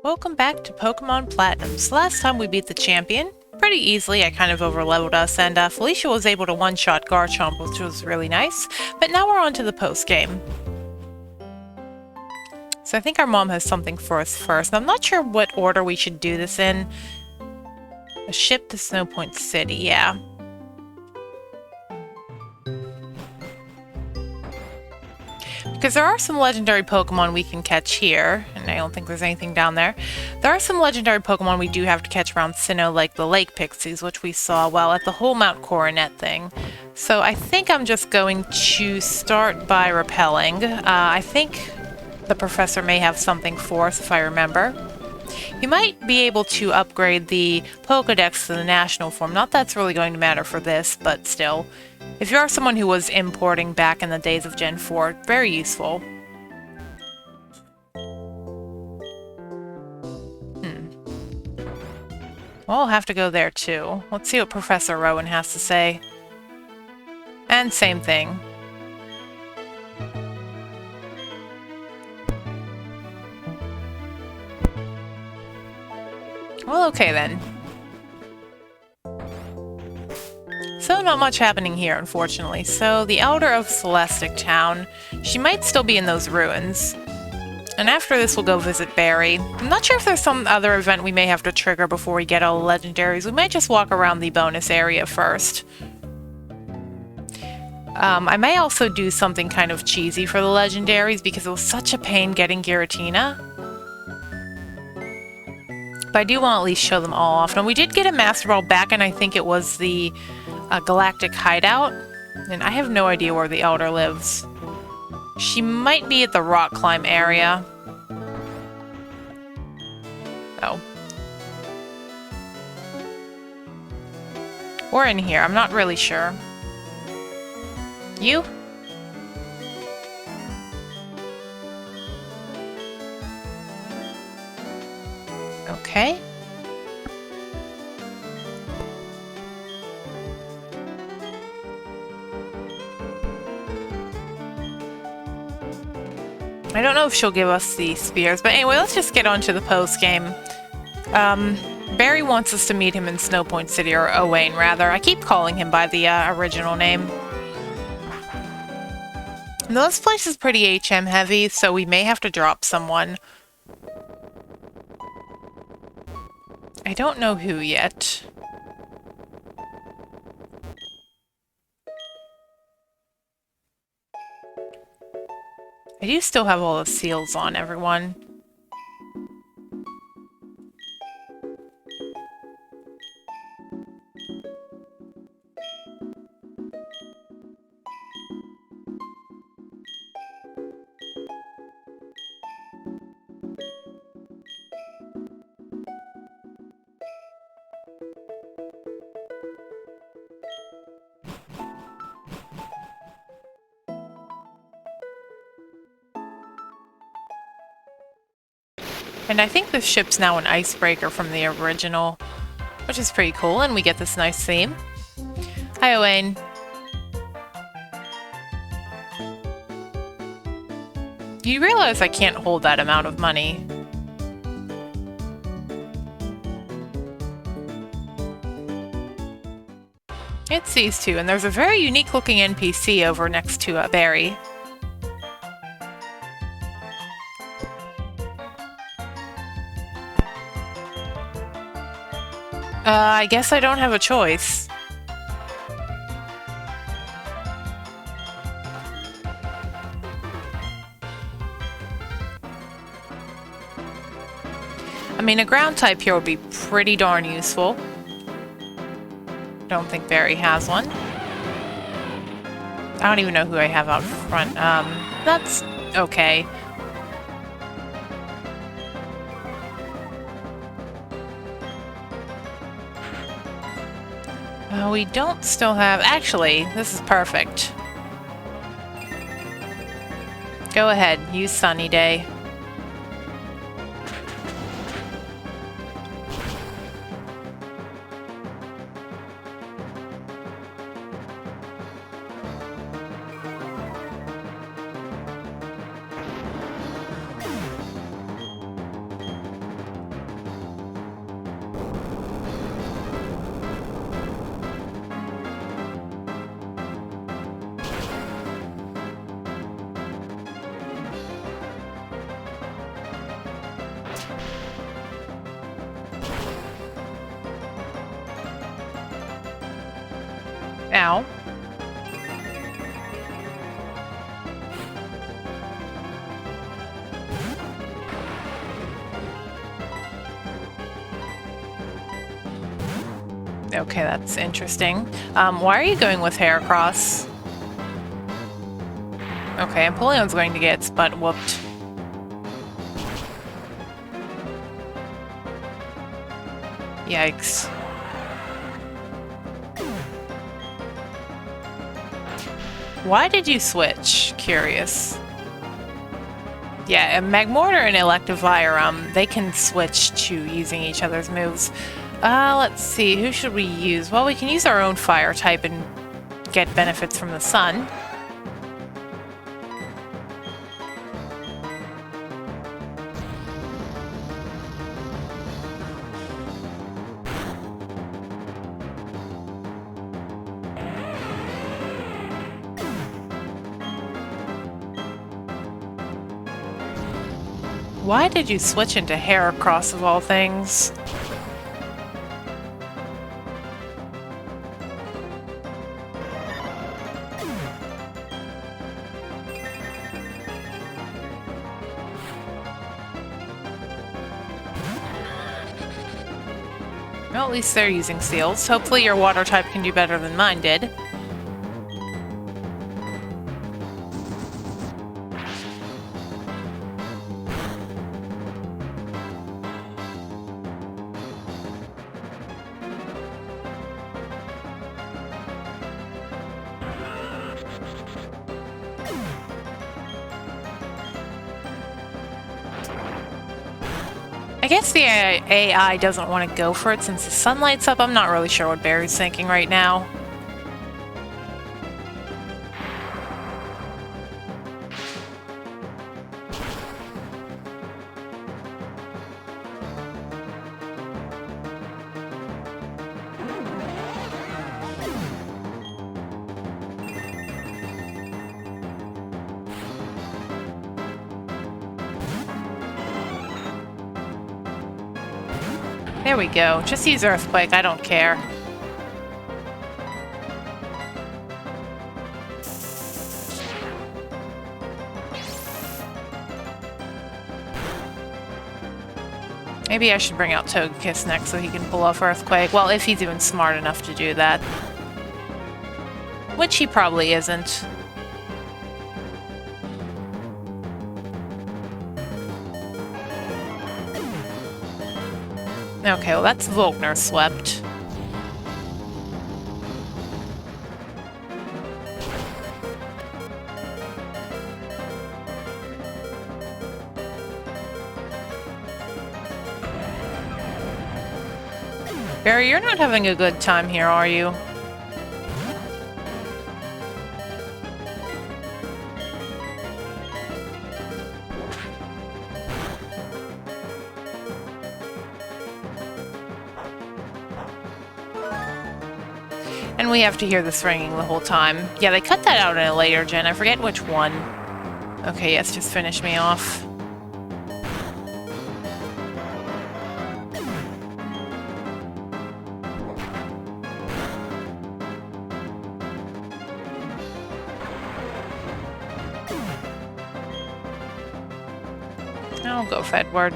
Welcome back to Pokemon Platinum. So last time we beat the champion pretty easily. I kind of overleveled us, and Felicia was able to one-shot Garchomp, which was really nice. But now we're on to the post-game. So I think our mom has something for us first. I'm not sure what order we should do this in. A ship to Snow Point City, yeah. Because there are some legendary Pokemon we can catch here, and I don't think there's anything down there. There are some legendary Pokemon we do have to catch around Sinnoh, like the Lake Pixies, which we saw while at the whole Mount Coronet thing. So I think I'm just going to start by repelling. I think the professor may have something for us, if I remember. You might be able to upgrade the Pokedex to the National form. Not that's really going to matter for this, but still. If you are someone who was importing back in the days of Gen 4, very useful. Well, I'll have to go there too. Let's see what Professor Rowan has to say. And same thing. Well, okay then. So not much happening here, unfortunately. So the Elder of Celestic Town, she might still be in those ruins. And after this, we'll go visit Barry. I'm not sure if there's some other event we may have to trigger before we get all the legendaries. We might just walk around the bonus area first. I may also do something kind of cheesy for the legendaries because it was such a pain getting Giratina. But I do want to at least show them all off. And we did get a Master Ball back, and I think it was the Galactic Hideout. And I have no idea where the Elder lives. She might be at the rock climb area. Oh. Or in here, I'm not really sure. You? Okay. I don't know if she'll give us the spears, but anyway, let's just get on to the post-game. Barry wants us to meet him in Snow Point City, or Owain, rather. I keep calling him by the original name. Now, this place is pretty HM heavy, so we may have to drop someone. I don't know who yet. I do still have all the seals on, everyone. And I think this ship's now an icebreaker from the original, which is pretty cool, and we get this nice theme. Hi, Owain. You realize I can't hold that amount of money. It's these two, and there's a very unique-looking NPC over next to Barry. I guess I don't have a choice. I mean, a ground type here would be pretty darn useful. Don't think Barry has one. I don't even know who I have out front. That's okay. We don't still have... Actually, this is perfect. Go ahead, use Sunny Day. now. Okay, that's interesting. Why are you going with Heracross? Okay, Empoleon's going to get its butt whooped. Yikes. Why did you switch? Curious. Yeah, Magmortar and Electivire, they can switch to using each other's moves. Let's see, who should we use? Well, we can use our own fire type and get benefits from the sun. Why did you switch into Heracross of all things? Well, at least they're using seals. Hopefully your water type can do better than mine did. I guess the AI doesn't want to go for it since the sun lights up. I'm not really sure what Barry's thinking right now. There we go. Just use Earthquake. I don't care. Maybe I should bring out Togekiss next so he can pull off Earthquake. Well, if he's even smart enough to do that. Which he probably isn't. Okay, well that's Volkner swept. Barry, you're not having a good time here, are you? And we have to hear this ringing the whole time. Yeah, they cut that out in a later gen. I forget which one. Okay, yes, just finish me off. I'll go for Edward.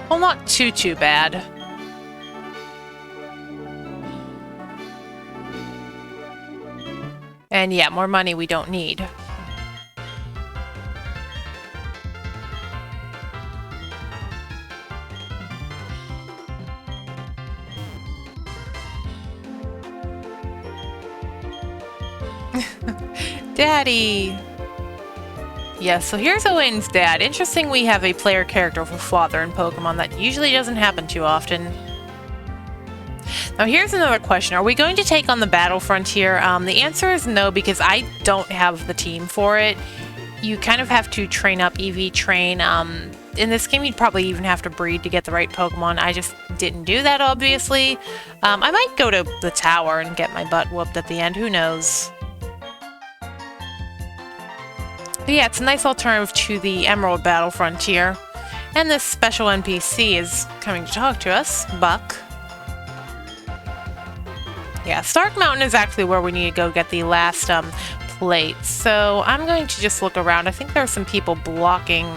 Well, not too bad. And yeah, more money we don't need. Daddy! Yeah, so here's Owen's dad. Interesting we have a player character with a father in Pokemon. That usually doesn't happen too often. Now here's another question. Are we going to take on the battle frontier? The answer is no, because I don't have the team for it. You kind of have to train up EV train. In this game, you'd probably even have to breed to get the right Pokemon. I just didn't do that, obviously. I might go to the tower and get my butt whooped at the end. Who knows? But yeah, it's a nice alternative to the Emerald Battle Frontier. And this special NPC is coming to talk to us, Buck. Yeah, Stark Mountain is actually where we need to go get the last plate. So I'm going to just look around. I think there are some people blocking.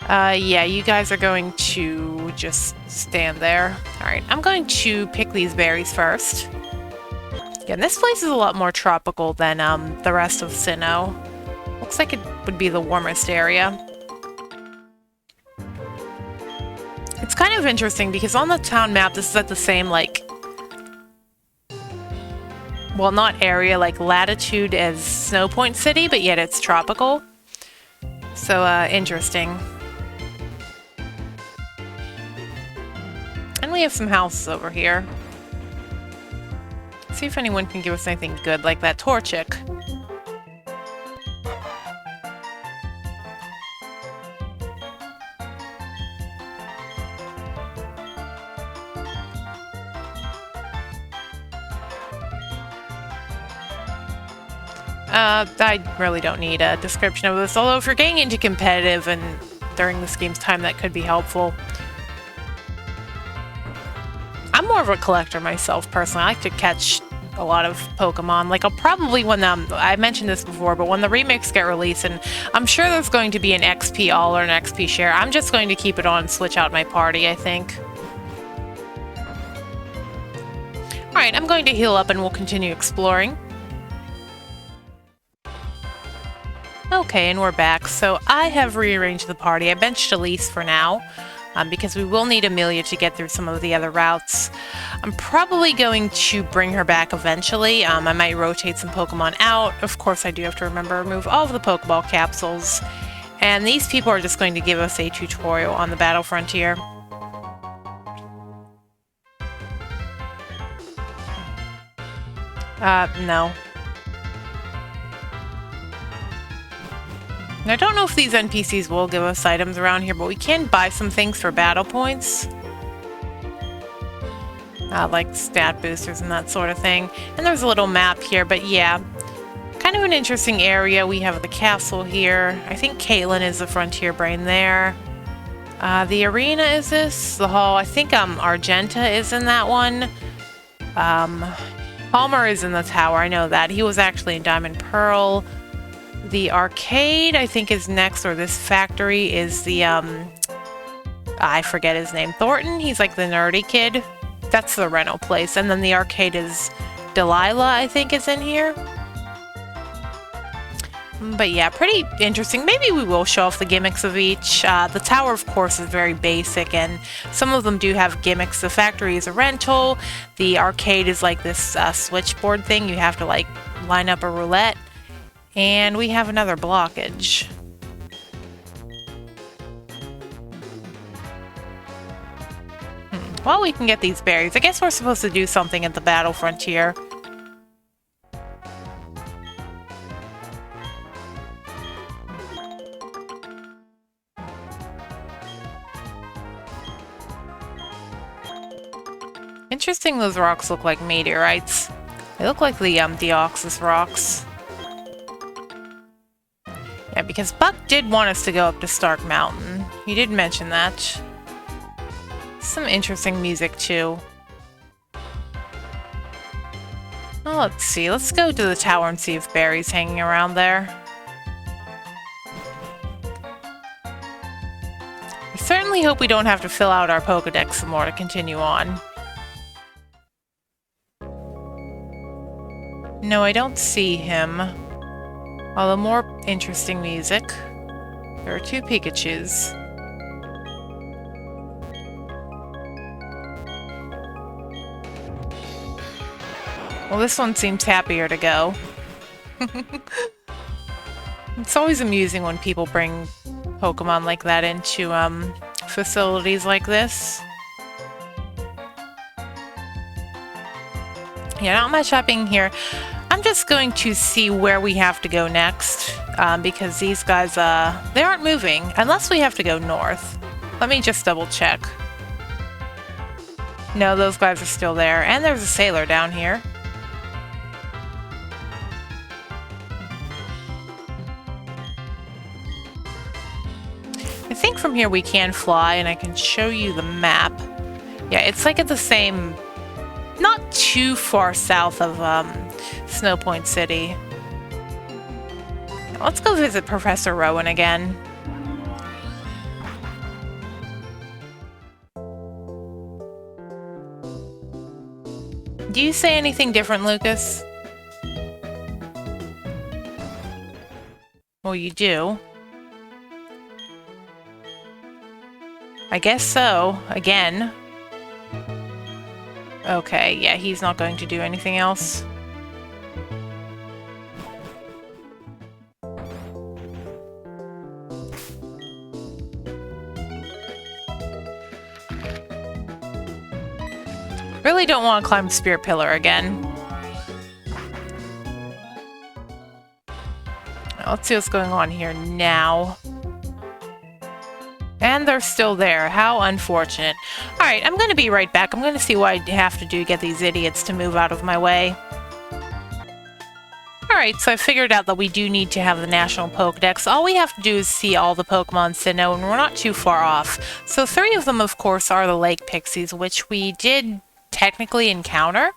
Yeah, you guys are going to just stand there. Alright, I'm going to pick these berries first. Yeah, this place is a lot more tropical than the rest of Sinnoh. Looks like it would be the warmest area. It's kind of interesting because on the town map, this is at the same, like, well, not area, like latitude as Snow Point City, but yet it's tropical. So, interesting. And we have some houses over here. See if anyone can give us anything good, like that Torchic. I really don't need a description of this, although if you're getting into competitive and during this game's time, that could be helpful. I'm more of a collector myself, personally. I like to catch a lot of Pokemon. Like, I'll probably, when I mentioned this before, but when the remakes get released, and I'm sure there's going to be an XP all or an XP share, I'm just going to keep it on and switch out my party, I think. Alright, I'm going to heal up and we'll continue exploring. Okay, and we're back. So I have rearranged the party. I benched Elise for now, because we will need Amelia to get through some of the other routes. I'm probably going to bring her back eventually. I might rotate some Pokemon out. Of course, I do have to remember to remove all of the Pokeball capsules. And these people are just going to give us a tutorial on the Battle Frontier. No. And I don't know if these NPCs will give us items around here, but we can buy some things for battle points. Like stat boosters and that sort of thing. And there's a little map here, but yeah. Kind of an interesting area. We have the castle here. I think Caitlin is the frontier brain there. The arena is this. The hall. I think Argenta is in that one. Palmer is in the tower. I know that. He was actually in Diamond Pearl. The arcade, I think, is next, or this factory is the, I forget his name. Thornton? He's like the nerdy kid. That's the rental place. And then the arcade is Delilah, I think, is in here. But yeah, pretty interesting. Maybe we will show off the gimmicks of each. The tower, of course, is very basic, and some of them do have gimmicks. The factory is a rental. The arcade is like this switchboard thing. You have to, like, line up a roulette. And we have another blockage. Well, we can get these berries. I guess we're supposed to do something at the Battle Frontier. Interesting, those rocks look like meteorites. They look like the Deoxys rocks. Yeah, because Buck did want us to go up to Stark Mountain. He did mention that. Some interesting music, too. Well, let's see. Let's go to the tower and see if Barry's hanging around there. I certainly hope we don't have to fill out our Pokedex some more to continue on. No, I don't see him. Although more interesting music. There are two Pikachus. Well, this one seems happier to go. It's always amusing when people bring Pokemon like that into facilities like this. Yeah, not much happening here. I'm just going to see where we have to go next, because these guys, they aren't moving, unless we have to go north. Let me just double check. No, those guys are still there, and there's a sailor down here. I think from here we can fly, and I can show you the map. Yeah, it's like at the same... not too far south of Snow Point City. Let's go visit Professor Rowan again. Do you say anything different, Lucas? Well, you do. I guess so. Again. Okay, yeah, he's not going to do anything else. Really don't want to climb Spirit Pillar again. Let's see what's going on here now. And they're still there. How unfortunate. Alright, I'm going to be right back. I'm going to see what I have to do to get these idiots to move out of my way. Alright, so I figured out that we do need to have the National Pokedex. All we have to do is see all the Pokemon Sinnoh, and we're not too far off. So 3 of them, of course, are the Lake Pixies, which we did technically encounter.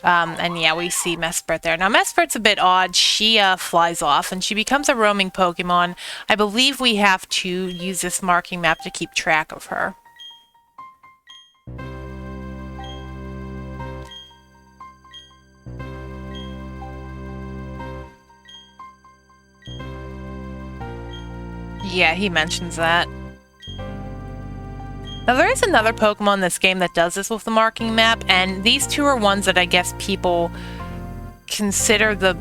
And yeah, we see Mesprit there. Now, Mesprit's a bit odd. She flies off, and she becomes a roaming Pokemon. I believe we have to use this marking map to keep track of her. Yeah, he mentions that. Now, there is another Pokemon in this game that does this with the marking map, and these 2 are ones that I guess people consider the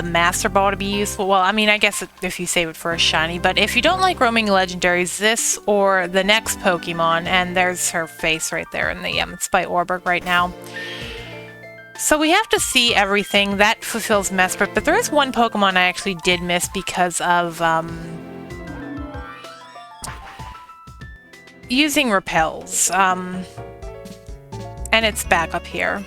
Master Ball to be useful. Well, I mean, I guess if you save it for a shiny, but if you don't like roaming legendaries, this or the next Pokemon, and there's her face right there in the, it's by Orberg right now. So we have to see everything. That fulfills Mesprit, but there is one Pokemon I actually did miss because of, using repels, and it's back up here.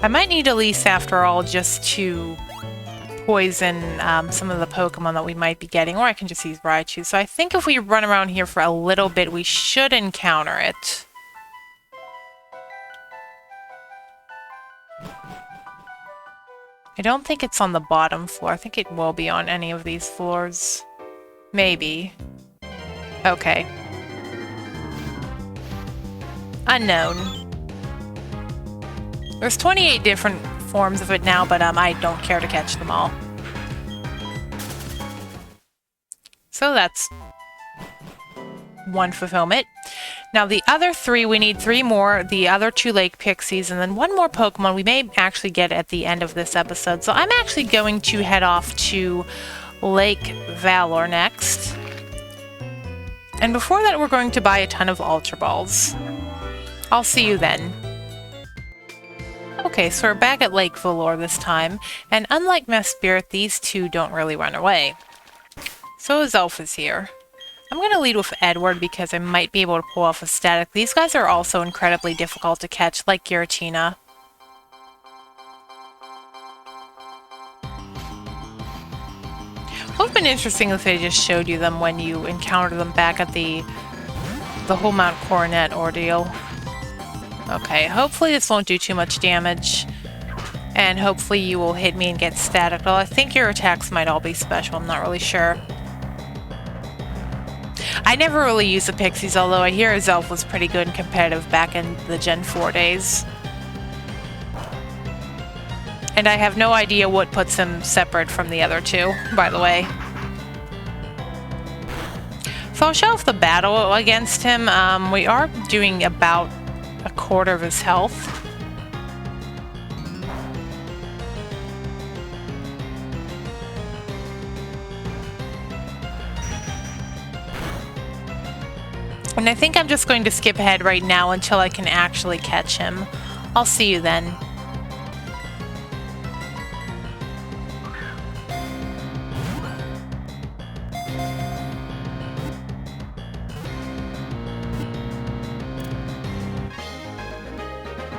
I might need Elise after all just to poison some of the Pokemon that we might be getting, or I can just use Raichu. So I think if we run around here for a little bit, we should encounter it. I don't think it's on the bottom floor. I think it will be on any of these floors. Maybe. Okay. Unknown. There's 28 different forms of it now, but I don't care to catch them all. So that's one fulfillment. Now the other 3, we need 3 more, the other 2 Lake Pixies, and then 1 more Pokemon we may actually get at the end of this episode. So I'm actually going to head off to Lake Valor next. And before that, we're going to buy a ton of Ultra Balls. I'll see you then. Okay, so we're back at Lake Valor this time, and unlike Mesprit, these 2 don't really run away. So Zelf is here. I'm going to lead with Edward because I might be able to pull off a static. These guys are also incredibly difficult to catch, like Giratina. It would have been interesting if they just showed you them when you encounter them back at the whole Mount Coronet ordeal. Okay, hopefully this won't do too much damage. And hopefully you will hit me and get static. Well, I think your attacks might all be special, I'm not really sure. I never really used the Pixies, although I hear Zelf was pretty good and competitive back in the Gen 4 days. And I have no idea what puts him separate from the other 2, by the way. So I'll show off the battle against him. We are doing about a quarter of his health. And I think I'm just going to skip ahead right now until I can actually catch him. I'll see you then.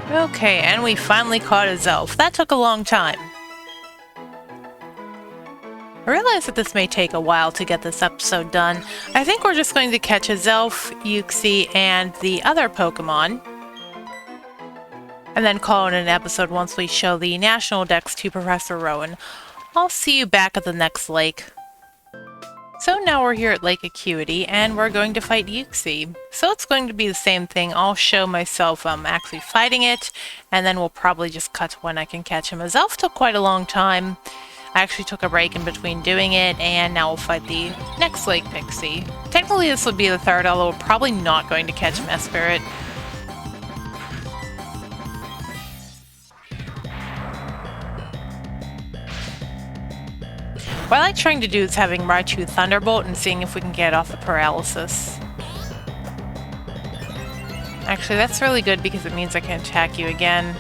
Okay, and we finally caught a Zelf. That took a long time. I realize that this may take a while to get this episode done. I think we're just going to catch a Zelf, Uxie, and the other Pokemon. And then call it an episode once we show the National Dex to Professor Rowan. I'll see you back at the next lake. So now we're here at Lake Acuity, and we're going to fight Uxie. So it's going to be the same thing. I'll show myself actually fighting it, and then we'll probably just cut to when I can catch him. A Zelf took quite a long time. I actually took a break in between doing it, and now we'll fight the next Lake Pixie. Technically this would be the third, although we're probably not going to catch Mesprit. What I like trying to do is having Raichu Thunderbolt and seeing if we can get off the paralysis. Actually, that's really good because it means I can attack you again.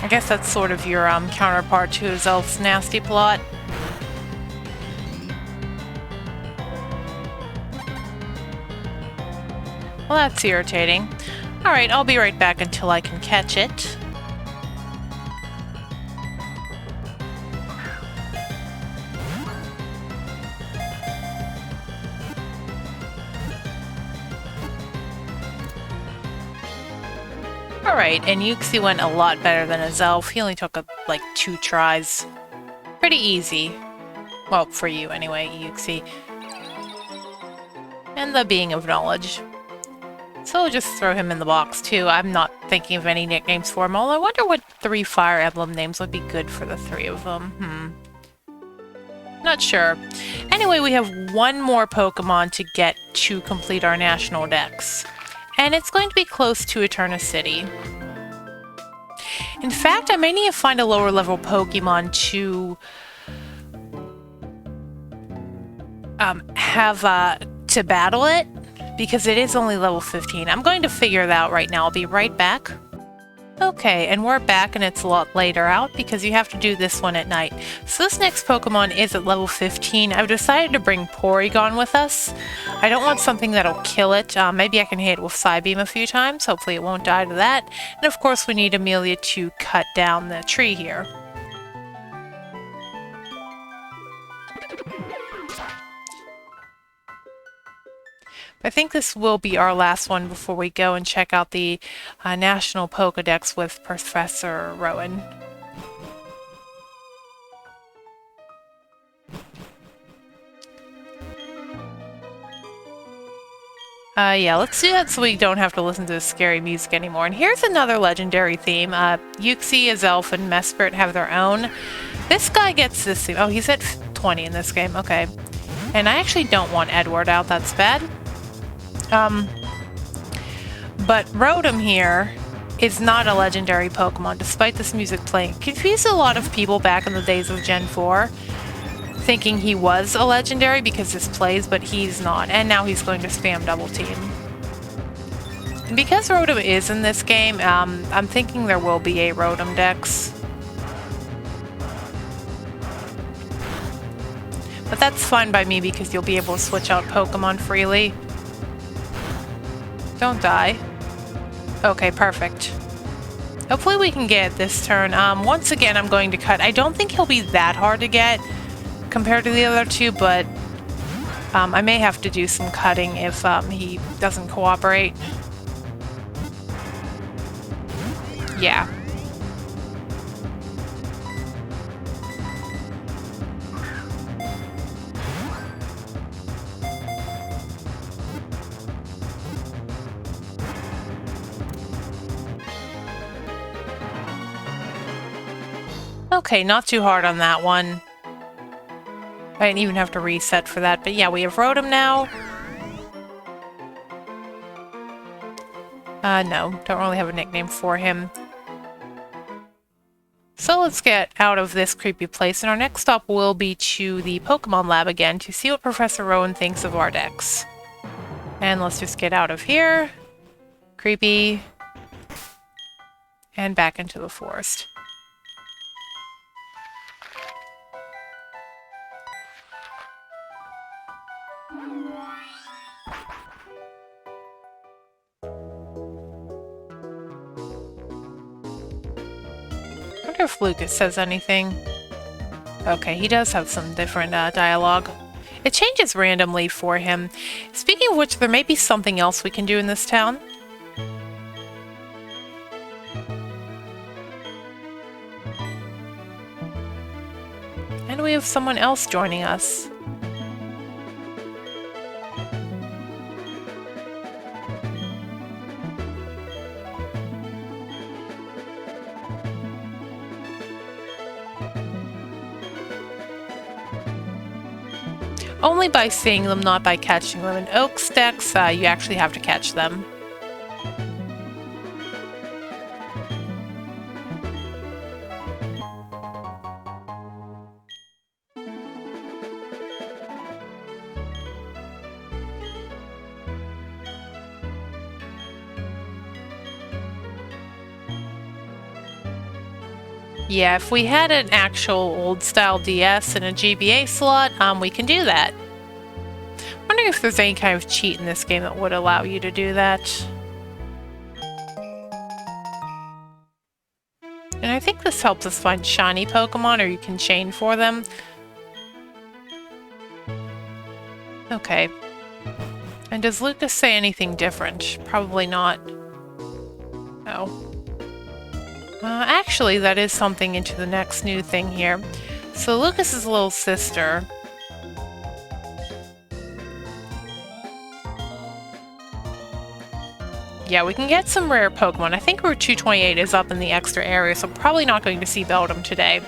I guess that's sort of your counterpart to Zelf's nasty plot. Well, that's irritating. Alright, I'll be right back until I can catch it. Alright, and Uxie went a lot better than a Zelf. He only took like 2 tries. Pretty easy. Well, for you anyway, Uxie. And the Being of Knowledge. So we'll just throw him in the box too. I'm not thinking of any nicknames for him, although I wonder what 3 Fire Emblem names would be good for the 3 of them. Not sure. Anyway, we have one more Pokemon to get to complete our National Dex. And it's going to be close to Eterna City. In fact, I may need to find a lower level Pokemon to to battle it, because it is only level 15. I'm going to figure that out right now. I'll be right back. Okay, and we're back, and it's a lot later out because you have to do this one at night. So this next Pokemon is at level 15. I've decided to bring Porygon with us. I don't want something that'll kill it. Maybe I can hit it with Psybeam a few times. Hopefully it won't die to that. And of course we need Amelia to cut down the tree here. I think this will be our last one before we go and check out the National Pokedex with Professor Rowan. Yeah, let's do that so we don't have to listen to the scary music anymore. And here's another legendary theme. Uxie, Zelf, and Mesprit have their own. This guy gets this theme. Oh, he's at 20 in this game. Okay. And I actually don't want Edward out. That's bad. But Rotom here is not a legendary Pokemon, despite this music playing. Confused a lot of people back in the days of Gen 4, thinking he was a legendary because this plays, but he's not. And now he's going to spam Double Team. And because Rotom is in this game, I'm thinking there will be a Rotom Dex. But that's fine by me because you'll be able to switch out Pokemon freely. Don't die. Okay, perfect. Hopefully we can get it this turn. Once again, I'm going to cut. I don't think he'll be that hard to get compared to the other two, but I may have to do some cutting if he doesn't cooperate. Yeah. Okay, not too hard on that one. I didn't even have to reset for that, but yeah, we have Rotom now. No, don't really have a nickname for him. So let's get out of this creepy place, and our next stop will be to the Pokemon Lab again to see what Professor Rowan thinks of our decks. And let's just get out of here. Creepy. And back into the forest. I wonder if Lucas says anything. Okay, he does have some different dialogue. It changes randomly for him. Speaking of which, there may be something else we can do in this town. And we have someone else joining us. Only by seeing them, not by catching them. In oak stacks, you actually have to catch them. Yeah, if we had an actual old-style DS and a GBA slot, we can do that. I'm wondering if there's any kind of cheat in this game that would allow you to do that. And I think this helps us find shiny Pokemon, or you can chain for them. Okay. And does Lucas say anything different? Probably not. Oh. Actually, that is something into the next new thing here. So Lucas's little sister. Yeah, we can get some rare Pokemon. I think Route 228 is up in the extra area, so I'm probably not going to see Beldum today.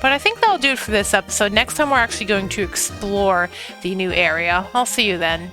But I think that'll do it for this episode. Next time we're actually going to explore the new area. I'll see you then.